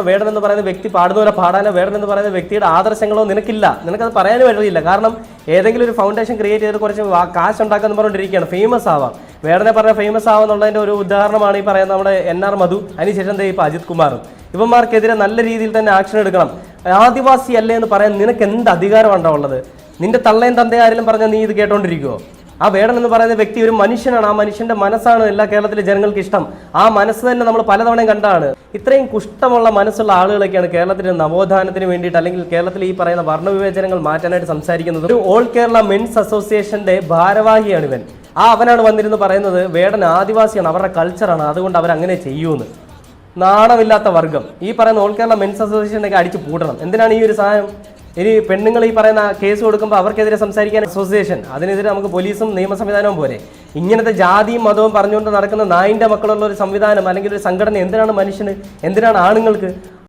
വേടൻ എന്ന് പറയുന്ന വ്യക്തി പാടുന്ന പോലെ പാടാനോ വേടൻ എന്ന് പറയുന്ന വ്യക്തിയുടെ ആദർശങ്ങളോ നിനക്കില്ല, നിനക്കത് പറയാനും വഴിയില്ല. കാരണം ഏതെങ്കിലും ഒരു ഫൗണ്ടേഷൻ ക്രിയേറ്റ് ചെയ്ത് കുറച്ച് കാശ് ഉണ്ടാക്കാന്ന് പറഞ്ഞുകൊണ്ടിരിക്കുകയാണ്, ഫേമസ് ആവാം. വേടനെ പറഞ്ഞ ഫേമസ് ആവാന്നുള്ളതിന്റെ ഒരു ഉദാഹരണമാണ് ഈ പറയുന്ന നമ്മുടെ NR മധു, അതിനുശേഷം ഇപ്പൊ അജിത് കുമാറും. ഇവന്മാർക്കെതിരെ നല്ല രീതിയിൽ തന്നെ ആക്ഷൻ എടുക്കണം. ആദിവാസി അല്ലേ എന്ന് പറയാൻ നിനക്ക് എന്ത് അധികാരമാണോ ഉള്ളത്? നിന്റെ തള്ളയും തന്തയും ആരെങ്കിലും പറഞ്ഞാൽ നീ ഇത് കേട്ടോണ്ടിരിക്കുവോ? ആ വേടൻ എന്ന് പറയുന്ന വ്യക്തി ഒരു മനുഷ്യനാണ്. ആ മനുഷ്യന്റെ മനസ്സാണ് എല്ലാ കേരളത്തിലെ ജനങ്ങൾക്ക് ഇഷ്ടം. ആ മനസ്സ് തന്നെ നമ്മൾ പലതവണയും കണ്ടാണ്. ഇത്രയും കുഷ്ഠമുള്ള മനസ്സുള്ള ആളുകളൊക്കെയാണ് കേരളത്തിന്റെ നവോത്ഥാനത്തിന് വേണ്ടിയിട്ട് അല്ലെങ്കിൽ കേരളത്തിൽ ഈ പറയുന്ന വർണ്ണവിവേചനങ്ങൾ മാറ്റാനായിട്ട് സംസാരിക്കുന്നത്. ഒരു ഓൾ കേരള മെൻസ് അസോസിയേഷന്റെ ഭാരവാഹിയാണ് ഇവൻ. അവനാണ് വന്നിരുന്ന് പറയുന്നത് വേടൻ ആദിവാസിയാണ്, അവരുടെ കൾച്ചറാണ്, അതുകൊണ്ട് അവരങ്ങനെ ചെയ്യൂന്ന്. നാണമില്ലാത്ത വർഗം. ഈ പറയുന്ന ഓൾ കേരള മെൻസ് അസോസിയേഷനൊക്കെ അടിച്ചു പൂട്ടണം. എന്തിനാണ് ഈ ഒരു സാധനം? ഇനി പെണ്ണുങ്ങൾ ഈ പറയുന്ന കേസ് കൊടുക്കുമ്പോൾ അവർക്കെതിരെ സംസാരിക്കാൻ അസോസിയേഷൻ, അതിനെതിരെ നമുക്ക് പോലീസും നിയമ സംവിധാനവും പോലെ. ഇങ്ങനത്തെ ജാതിയും മതവും പറഞ്ഞുകൊണ്ട് നടക്കുന്ന നായിൻ്റെ മക്കളുള്ള ഒരു സംവിധാനം അല്ലെങ്കിൽ ഒരു സംഘടന എന്തിനാണ് മനുഷ്യന്, എന്തിനാണ് ആണുങ്ങൾക്ക്?